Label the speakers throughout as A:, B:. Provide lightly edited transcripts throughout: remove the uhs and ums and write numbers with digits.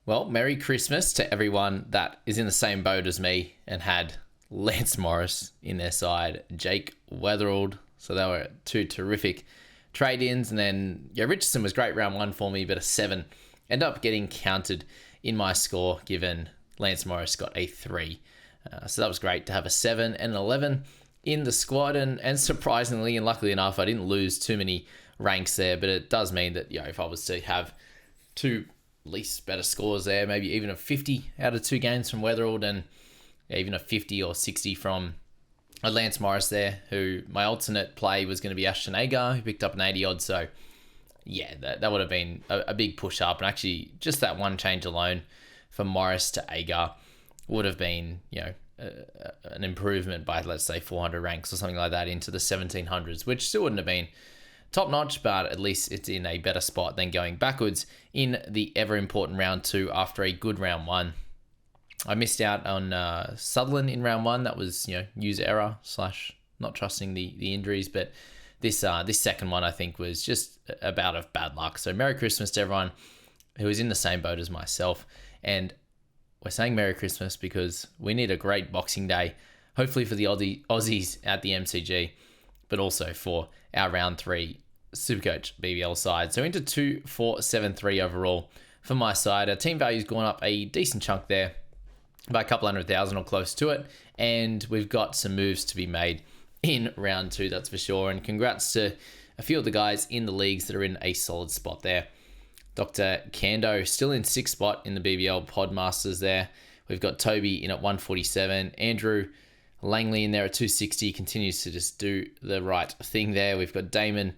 A: Well, Merry Christmas to everyone that is in the same boat as me and had Lance Morris in their side, Jake Weatherald. So they were two terrific trade-ins. And then, Richardson was great round one for me, but a 7 ended up getting counted in my score given Lance Morris got a 3. So that was great to have a 7 and an 11 in the squad. And surprisingly and luckily enough, I didn't lose too many ranks there, but it does mean that, if I was to have two at least better scores there, maybe even a 50 out of 2 games from Weatherald and even a 50 or 60 from a Lance Morris there, who my alternate play was going to be Ashton Agar, who picked up an 80 odd. So yeah, that would have been a big push up. And actually just that one change alone from Morris to Agar would have been, an improvement by, let's say, 400 ranks or something like that into the 1700s, which still wouldn't have been top notch, but at least it's in a better spot than going backwards in the ever important round 2 after a good round 1. I missed out on Sutherland in round 1. That was, user error / not trusting the injuries. But this second one, I think, was just a bout of bad luck. So Merry Christmas to everyone who is in the same boat as myself. And we're saying Merry Christmas because we need a great Boxing Day, hopefully for the Aussies at the MCG, but also for our round 3 SuperCoach BBL side. So into 2-4-7-3 overall for my side. Our team value's gone up a decent chunk there, by a couple 100,000 or close to it. And we've got some moves to be made in round 2, that's for sure. And congrats to a few of the guys in the leagues that are in a solid spot there. Dr. Kando still in 6th spot in the BBL Podmasters there. We've got Toby in at 147. Andrew Langley in there at 260, continues to just do the right thing there. We've got Damon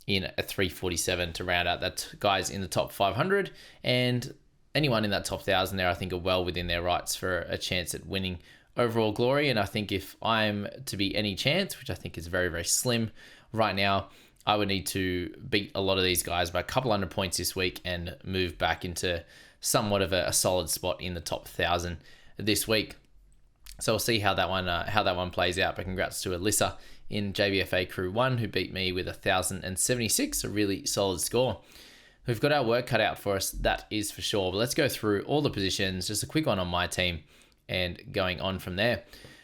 A: in at 347 to round out that guys in the top 500. And anyone in that top 1,000 there, I think, are well within their rights for a chance at winning overall glory. And I think if I'm to be any chance, which I think is very, very slim right now, I would need to beat a lot of these guys by a couple 100 points this week and move back into somewhat of a solid spot in the top 1,000 this week. So we'll see how that one plays out. But congrats to Alyssa in JBFA Crew 1, who beat me with 1,076, a really solid score. We've got our work cut out for us, that is for sure. But let's go through all the positions, just a quick one on my team and going on from there.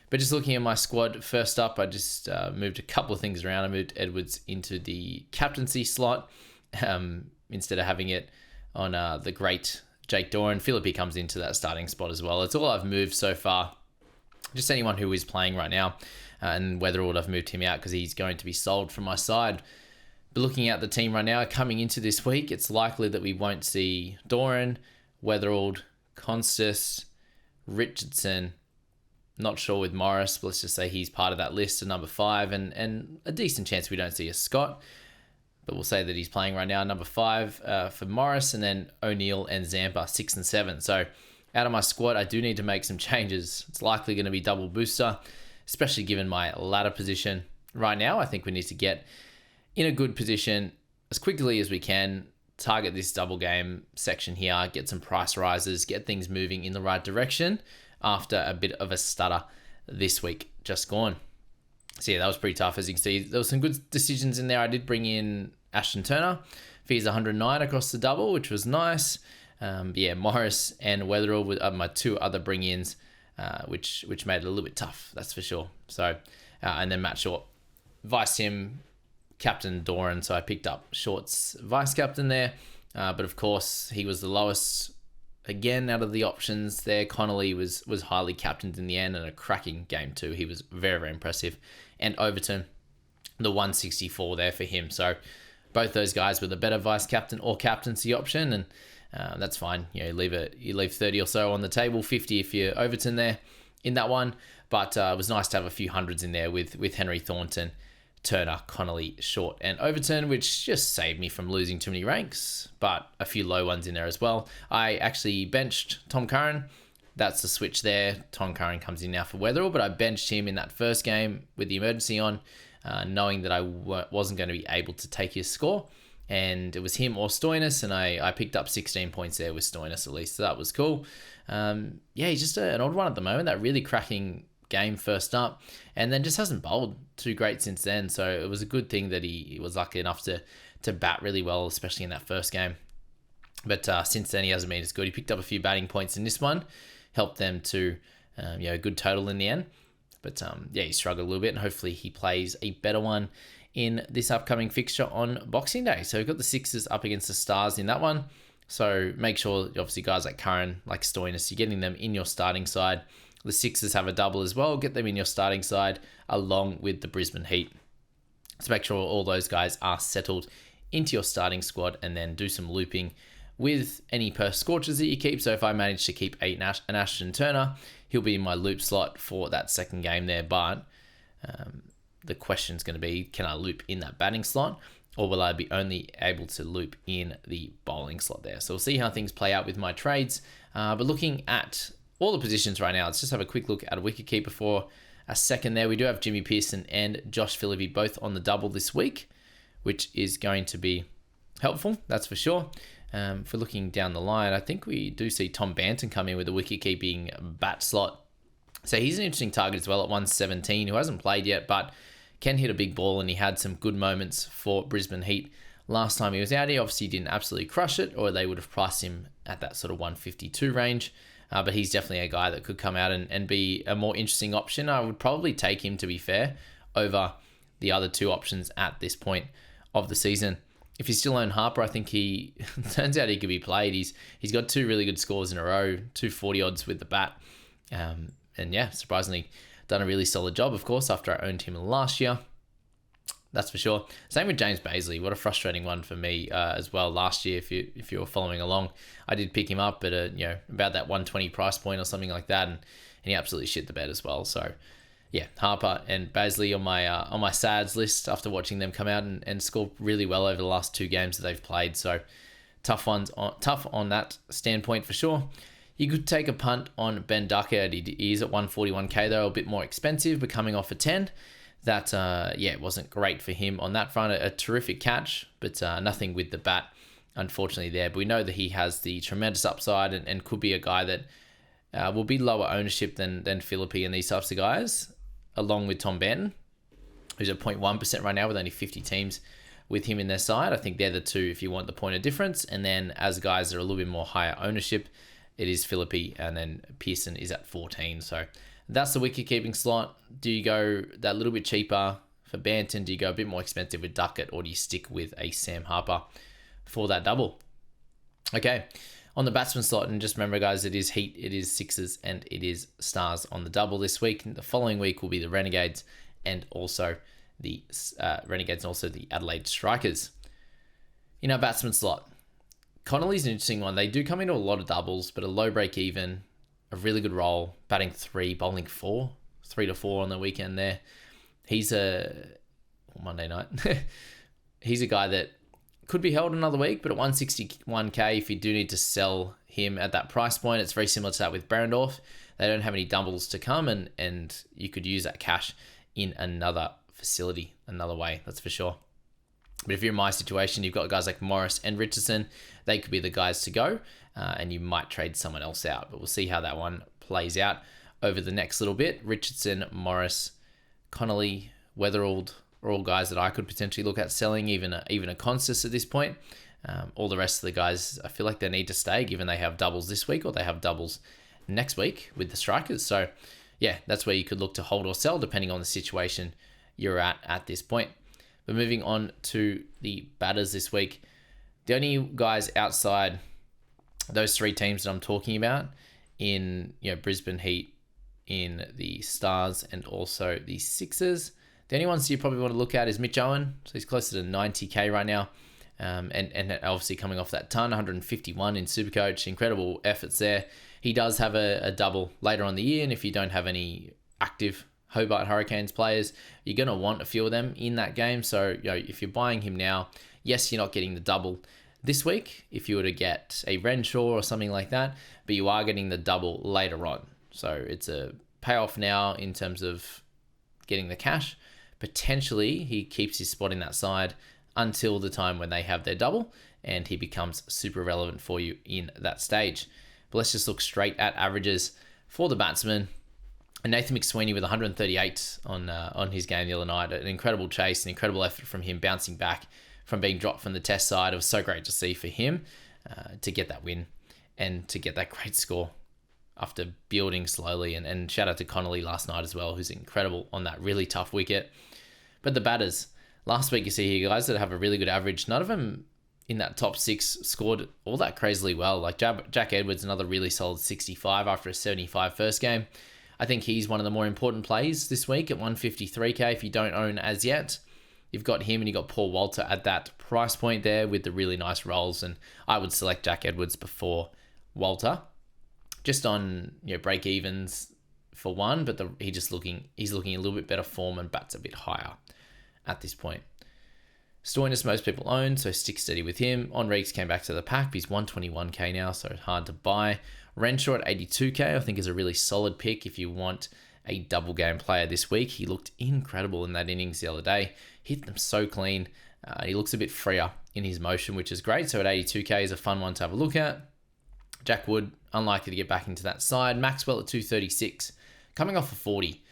A: But just looking at my squad, first up, I just moved a couple of things around. I moved Edwards into the captaincy slot instead of having it on the great Jake Doran. Philippi comes into that starting spot as well. It's all I've moved so far. Just anyone who is playing right now. And Weatherald, I've moved him out because he's going to be sold from my side. But looking at the team right now, coming into this week, it's likely that we won't see Doran, Weatherald, Constas, Richardson. Not sure with Morris, but let's just say he's part of that list at number 5, and a decent chance we don't see a Scott. But we'll say that he's playing right now, number 5 for Morris, and then O'Neill and Zampa, 6 and 7. So out of my squad, I do need to make some changes. It's likely going to be double booster, especially given my ladder position. Right now, I think we need to get in a good position as quickly as we can, target this double game section here, get some price rises, get things moving in the right direction after a bit of a stutter this week just gone. So yeah, that was pretty tough. As you can see, there were some good decisions in there. I did bring in Ashton Turner. Fees 109 across the double, which was nice. Morris and Weatherall with my 2 other bring-ins, which made it a little bit tough, that's for sure. So, and then Matt Short, vice him, captain Doran. So I picked up Short's vice captain there. But of course, he was the lowest again out of the options there. Connolly was highly captained in the end, and a cracking game too. He was very, very impressive. And Overton, the 164 there for him. So both those guys with a better vice captain or captaincy option, and that's fine. You leave 30 or so on the table, 50 if you're Overton there in that one. But it was nice to have a few hundreds in there with Henry Thornton, Turner, Connolly, Short, and Overton, which just saved me from losing too many ranks, but a few low ones in there as well. I actually benched Tom Curran. That's the switch there. Tom Curran comes in now for Weatherall, but I benched him in that first game with the emergency on, knowing that I wasn't going to be able to take his score. And it was him or Stoinis, and I picked up 16 points there with Stoinis at least, so that was cool. He's just an odd one at the moment, that really cracking game first up, and then just hasn't bowled too great since then. So it was a good thing that he was lucky enough to bat really well, especially in that first game. But since then, he hasn't been as good. He picked up a few batting points in this one, helped them to a good total in the end. But he struggled a little bit, and hopefully he plays a better one in this upcoming fixture on Boxing Day. So we've got the Sixers up against the Stars in that one. So make sure, obviously, guys like Curran, like Stoinis, you're getting them in your starting side. The Sixers have a double as well. Get them in your starting side along with the Brisbane Heat. So make sure all those guys are settled into your starting squad, and then do some looping with any Perth Scorchers that you keep. So if I manage to keep an Ashton Turner, he'll be in my loop slot for that second game there. But the question is going to be, can I loop in that batting slot, or will I be only able to loop in the bowling slot there? So we'll see how things play out with my trades. But looking at all the positions right now, let's just have a quick look at a wicketkeeper for a second there. We do have Jimmy Pearson and Josh Philippe both on the double this week, which is going to be helpful, that's for sure. For looking down the line, I think we do see Tom Banton come in with a wicket-keeping bat slot. So he's an interesting target as well at 117, who hasn't played yet, but can hit a big ball, and he had some good moments for Brisbane Heat last time he was out here. Obviously, he didn't absolutely crush it, or they would have priced him at that sort of 152 range. But he's definitely a guy that could come out and be a more interesting option. I would probably take him, to be fair, over the other two options at this point of the season. If you still own Harper, I think he turns out he could be played. He's got two really good scores in a row, 240 odds with the bat. And yeah, surprisingly done a really solid job, of course, after I owned him last year. That's for sure. Same with James Bazley. What a frustrating one for me as well last year. If you were following along, I did pick him up at about that 120 price point or something like that, and he absolutely shit the bed as well. So yeah, Harper and Bazley on my SADS list after watching them come out and score really well over the last two games that they've played. So tough on that standpoint for sure. You could take a punt on Ben Duckett. He is at 141k though, a bit more expensive, but coming off a 10. That it wasn't great for him on that front. A terrific catch, but nothing with the bat, unfortunately, there. But we know that he has the tremendous upside and could be a guy that will be lower ownership than Philippe and these types of guys, along with Tom Banton, who's at 0.1% right now with only 50 teams with him in their side. I think they're the two if you want the point of difference. And then as guys that are a little bit more higher ownership, it is Philippe, and then Pearson is at 14. So that's the wicket-keeping slot. Do you go that little bit cheaper for Banton? Do you go a bit more expensive with Duckett, or do you stick with a Sam Harper for that double? Okay, on the batsman slot, and just remember, guys, it is Heat, it is Sixers, and it is Stars on the double this week. And the following week will be the Renegades and also the Adelaide Strikers. In our batsman slot, Connolly's an interesting one. They do come into a lot of doubles, but a low break even, a really good role, batting 3, bowling 4, 3 to 4 on the weekend there. He's Monday night. He's a guy that could be held another week, but at 161k, if you do need to sell him at that price point, it's very similar to that with Berendorf. They don't have any doubles to come, and you could use that cash in another facility, another way, that's for sure. But if you're in my situation, you've got guys like Morris and Richardson, they could be the guys to go, and you might trade someone else out. But we'll see how that one plays out over the next little bit. Richardson, Morris, Connolly, Weatherald are all guys that I could potentially look at selling, even a Consist at this point. All the rest of the guys, I feel like they need to stay, given they have doubles this week or they have doubles next week with the Strikers. So yeah, that's where you could look to hold or sell, depending on the situation you're at this point. But moving on to the batters this week, the only guys outside those three teams that I'm talking about in Brisbane Heat, in the Stars, and also the Sixers, the only ones you probably want to look at is Mitch Owen. So he's closer to 90k right now, and obviously coming off that ton, 151 in SuperCoach, incredible efforts there. He does have a double later on the year, and if you don't have any active Hobart Hurricanes players, you're going to want a few of them in that game. So if you're buying him now, yes, you're not getting the double this week if you were to get a Renshaw or something like that, but you are getting the double later on. So it's a payoff now in terms of getting the cash. Potentially, he keeps his spot in that side until the time when they have their double, and he becomes super relevant for you in that stage. But let's just look straight at averages for the batsman. And Nathan McSweeney with 138 on his game the other night. An incredible chase, an incredible effort from him bouncing back from being dropped from the test side. It was so great to see for him. to get that win and to get that great score after building slowly. And shout out to Connolly last night as well, who's incredible on that really tough wicket. But the batters, last week you see here guys that have a really good average. None of them in that top 6 scored all that crazily well. Like Jack Edwards, another really solid 65 after a 75 first game. I think he's one of the more important plays this week at 153k. If you don't own as yet, you've got him and you've got Paul Walter at that price point there with the really nice rolls. And I would select Jack Edwards before Walter, just on break evens for one, but he's looking a little bit better form and bats a bit higher at this point. Stoinis most people own, so stick steady with him. Enriques came back to the pack. He's 121k now, so hard to buy. Renshaw at 82k, I think is a really solid pick if you want a double game player this week. He looked incredible in that innings the other day. Hit them so clean. He looks a bit freer in his motion, which is great. So at 82k is a fun one to have a look at. Jack Wood, unlikely to get back into that side. Maxwell at 236, coming off a 40.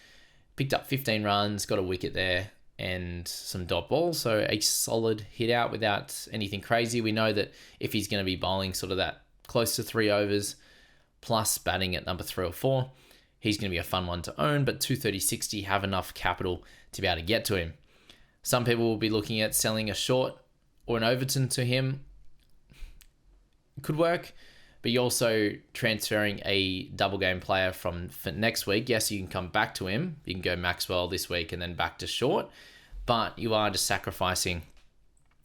A: Picked up 15 runs, got a wicket there, and some dot balls. So a solid hit out without anything crazy. We know that if he's going to be bowling sort of that close to 3 overs, plus batting at number 3 or 4, he's going to be a fun one to own. But 230, you have enough capital to be able to get to him. Some people will be looking at selling a short or an Overton to him. Could work. But you're also transferring a double game player for next week. Yes, you can come back to him. You can go Maxwell this week and then back to short. But you are just sacrificing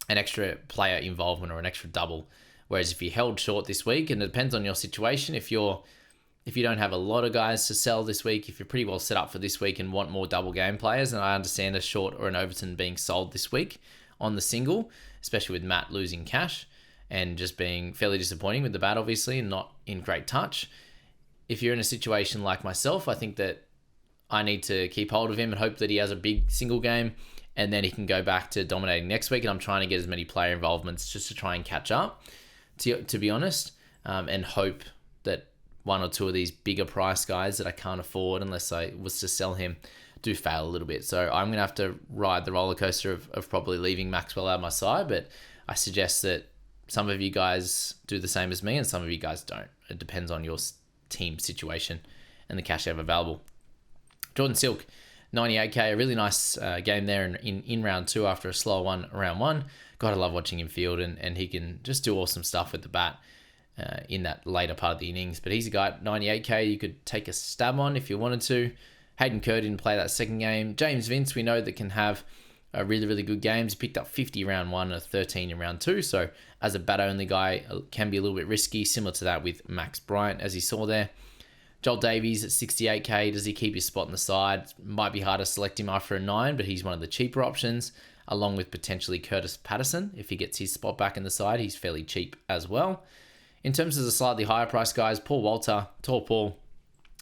A: an extra player involvement or an extra double. Whereas if you held short this week, and it depends on your situation, if you don't have a lot of guys to sell this week, if you're pretty well set up for this week and want more double game players, and I understand a short or an Overton being sold this week on the single, especially with Matt losing cash and just being fairly disappointing with the bat, obviously, and not in great touch. If you're in a situation like myself, I think that I need to keep hold of him and hope that he has a big single game and then he can go back to dominating next week. And I'm trying to get as many player involvements just to try and catch up, to be honest, and hope that one or two of these bigger price guys that I can't afford unless I was to sell him do fail a little bit. So I'm going to have to ride the roller coaster of probably leaving Maxwell out of my side, but I suggest that some of you guys do the same as me and some of you guys don't. It depends on your team situation and the cash you have available. Jordan Silk, 98k, a really nice game there in round 2 after a slow one, round 1. God, I love watching him field and he can just do awesome stuff with the bat in that later part of the innings. But he's a guy at 98k you could take a stab on if you wanted to. Hayden Kerr didn't play that second game. James Vince, we know that can have really, really good games. He picked up 50 round 1 and a 13 in round 2. So as a bat-only guy, can be a little bit risky, similar to that with Max Bryant, as he saw there. Joel Davies at 68k. Does he keep his spot on the side? Might be hard to select him after a 9, but he's one of the cheaper options, along with potentially Curtis Patterson. If he gets his spot back in the side, he's fairly cheap as well. In terms of the slightly higher price guys, Paul Walter, Tall Paul,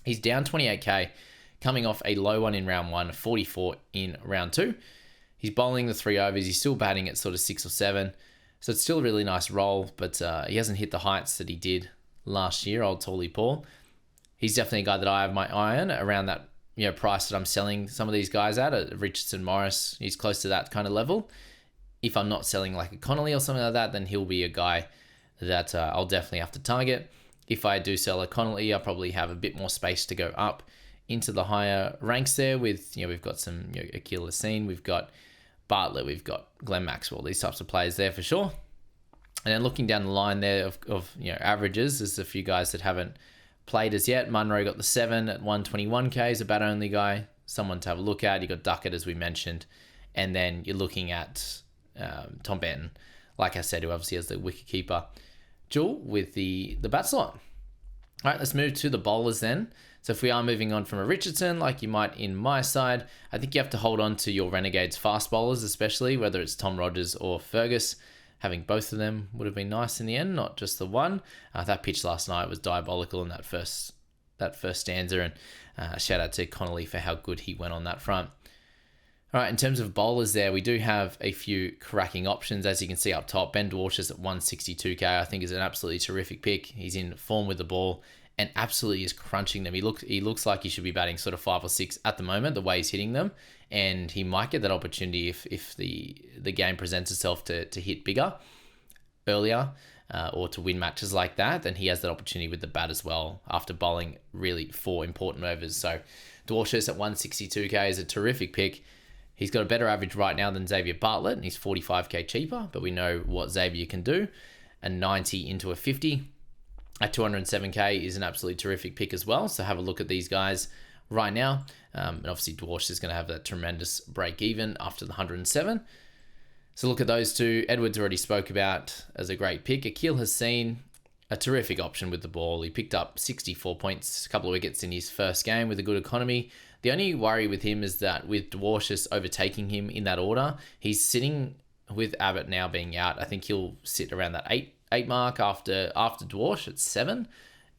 A: he's down 28k, coming off a low one in round 1, 44 in round 2. He's bowling the 3 overs. He's still batting at sort of 6 or 7. So it's still a really nice roll, but he hasn't hit the heights that he did last year, old Tally Paul. He's definitely a guy that I have my eye on around that price that I'm selling some of these guys at Richardson, Morris. He's close to that kind of level. If I'm not selling like a Connolly or something like that, then he'll be a guy that I'll definitely have to target. If I do sell a Connolly, I'll probably have a bit more space to go up into the higher ranks there with, we've got some Akil Hassan, we've got Bartlett, we've got Glenn Maxwell, these types of players there for sure. And then looking down the line there of averages, there's a few guys that haven't played as yet. Munro got the 7 at 121k, is a bat-only guy, someone to have a look at. You got Duckett, as we mentioned. And then you're looking at Tom Benton, like I said, who obviously has the wicketkeeper duel with the bat slot. All right, let's move to the bowlers then. So if we are moving on from a Richardson, like you might in my side, I think you have to hold on to your Renegades fast bowlers, especially whether it's Tom Rogers or Fergus. Having both of them would have been nice in the end, not just the one. That pitch last night was diabolical in that first stanza, and shout out to Connolly for how good he went on that front. All right, in terms of bowlers there, we do have a few cracking options. As you can see up top, Ben Dwarshuis at 162k, I think is an absolutely terrific pick. He's in form with the ball and absolutely is crunching them. He looks like he should be batting sort of 5 or 6 at the moment, the way he's hitting them. And he might get that opportunity if the game presents itself to hit bigger earlier. or to win matches like that, then he has that opportunity with the bat as well after bowling really 4 important overs. So Dwarshuis at 162k is a terrific pick. He's got a better average right now than Xavier Bartlett, and he's 45k cheaper, but we know what Xavier can do. A 90 into a 50 at 207k is an absolutely terrific pick as well. So have a look at these guys right now. And obviously Dwarshuis is going to have that tremendous break even after the 107. So look at those two. Edwards already spoke about as a great pick. Akil has seen a terrific option with the ball. He picked up 64 points, a couple of wickets in his first game with a good economy. The only worry with him is that with Dwarshuis overtaking him in that order, he's sitting with Abbott now being out. I think he'll sit around that eight mark after Dwarsh at 7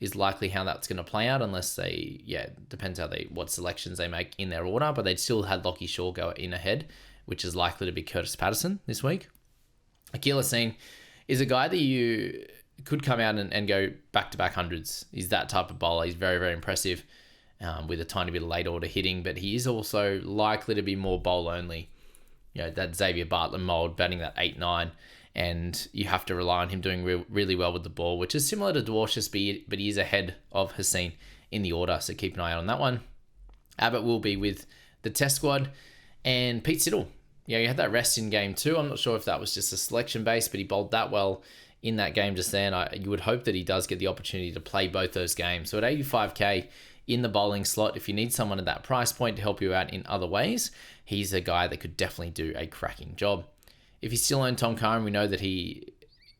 A: is likely how that's going to play out, unless they, depends what selections they make in their order, but they'd still had Lockie Shaw go in ahead, which is likely to be Curtis Patterson this week. Akil Haseen is a guy that you could come out and go back-to-back hundreds. He's that type of bowler. He's very, very impressive with a tiny bit of late order hitting, but he is also likely to be more bowl-only. That Xavier Bartlett mold, batting that 8-9, and you have to rely on him doing really well with the ball, which is similar to Dwarshuis, but he is ahead of Haseen in the order, so keep an eye out on that one. Abbott will be with the test squad, and Pete Siddle. He had that rest in game 2. I'm not sure if that was just a selection base, but he bowled that well in that game just then. You would hope that he does get the opportunity to play both those games. So at 85k in the bowling slot, if you need someone at that price point to help you out in other ways, he's a guy that could definitely do a cracking job. If you still own Tom Curran, we know that he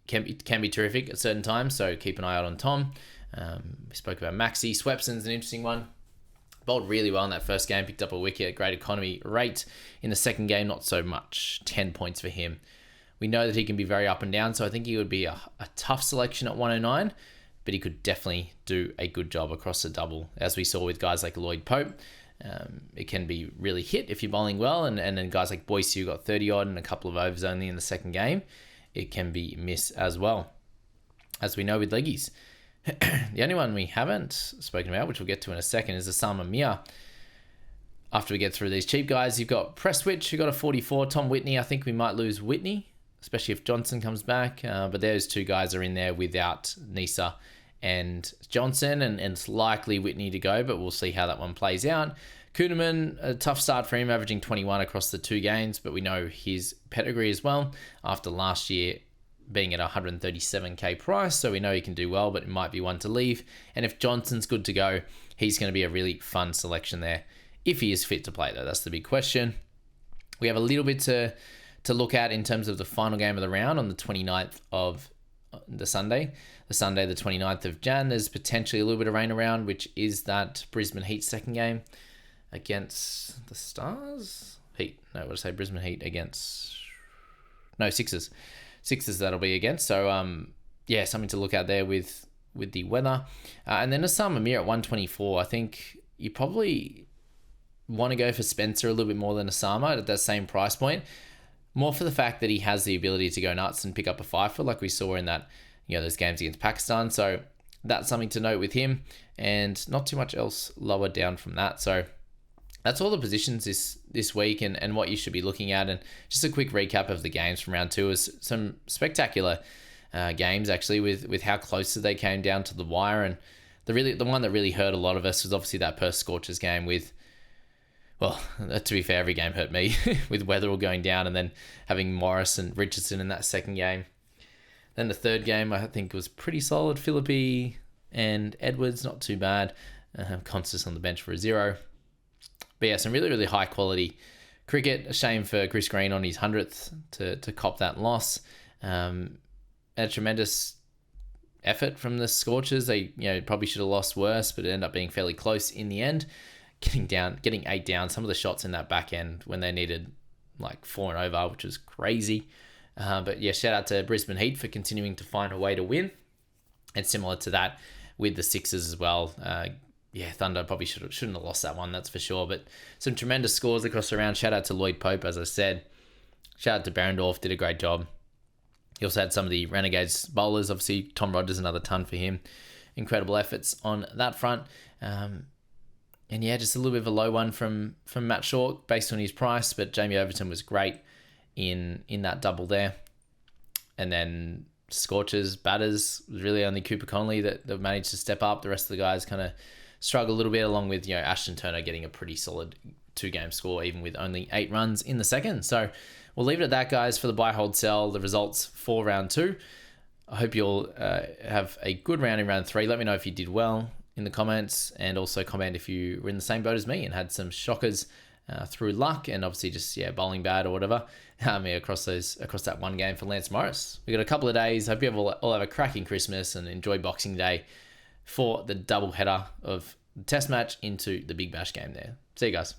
A: can be terrific at certain times, so keep an eye out on Tom. We spoke about Maxi. Swepson's an interesting one. Bowled really well in that first game, picked up a wicket, great economy rate. In the second game, not so much. 10 points for him. We know that he can be very up and down, so I think he would be a tough selection at 109, but he could definitely do a good job across the double, as we saw with guys like Lloyd Pope. It can be really hit if you're bowling well, and then guys like Boyce, who got 30 odd and a couple of overs only in the second game, it can be miss as well, as we know with leggies. The only one we haven't spoken about, which we'll get to in a second, is Osama Mir. After we get through these cheap guys, you've got Prestwich, who got a 44. Tom Whitney, I think we might lose Whitney, especially if Johnson comes back. But those two guys are in there without Nisa and Johnson, and it's likely Whitney to go, but we'll see how that one plays out. Kuhneman, a tough start for him, averaging 21 across the 2 games, but we know his pedigree as well after last year being at 137k price, so we know he can do well, but it might be one to leave. And if Johnson's good to go, he's going to be a really fun selection there, if he is fit to play though. That's the big question. We have a little bit to look at in terms of the final game of the round on the 29th of the Sunday, the 29th of Jan. There's potentially a little bit of rain around, which is that Brisbane Heat second game against the Stars? Brisbane Heat against... No, Sixers. Sixers that'll be against. So, something to look at there with the weather. And then Osama Mir at 124. I think you probably want to go for Spencer a little bit more than Osama at that same price point. More for the fact that he has the ability to go nuts and pick up a 5-foot like we saw in that, those games against Pakistan. So that's something to note with him, and not too much else lower down from that. So that's all the positions this week and what you should be looking at. And just a quick recap of the games from round 2 is some spectacular games actually with how close they came down to the wire. And the one that really hurt a lot of us was obviously that Perth Scorchers game with, well, to be fair, every game hurt me with Weatherall going down and then having Morris and Richardson in that second game. Then the third game I think was pretty solid. Philippi and Edwards, not too bad. Constance on the bench for a 0. But yeah, some really, really high quality cricket. A shame for Chris Green on his 100th to cop that loss. A tremendous effort from the Scorchers. They probably should have lost worse, but it ended up being fairly close in the end. Getting 8 down. Some of the shots in that back end when they needed like 4 and over, which was crazy. But yeah, shout out to Brisbane Heat for continuing to find a way to win. And similar to that with the Sixers as well. Thunder probably shouldn't have lost that one, that's for sure. But some tremendous scores across the round. Shout out to Lloyd Pope, as I said. Shout out to Berendorf, did a great job. He also had some of the Renegades bowlers. Obviously, Tom Rogers, another ton for him. Incredible efforts on that front. And yeah, just a little bit of a low one from Matt Shaw based on his price, but Jamie Overton was great in that double there. And then scorchers, batters. It was really only Cooper Conley that managed to step up. The rest of the guys kind of struggled a little bit, along with Ashton Turner getting a pretty solid 2-game score, even with only 8 runs in the second. So we'll leave it at that, guys, for the buy, hold, sell, the results for round 2. I hope you'll have a good round in round 3. Let me know if you did well in the comments, and also comment if you were in the same boat as me and had some shockers through luck, and obviously just bowling bad or whatever across that one game for Lance Morris. We got a couple of days. Hope you all have a cracking Christmas and enjoy Boxing Day for the double header of the Test match into the Big Bash game there. See you guys.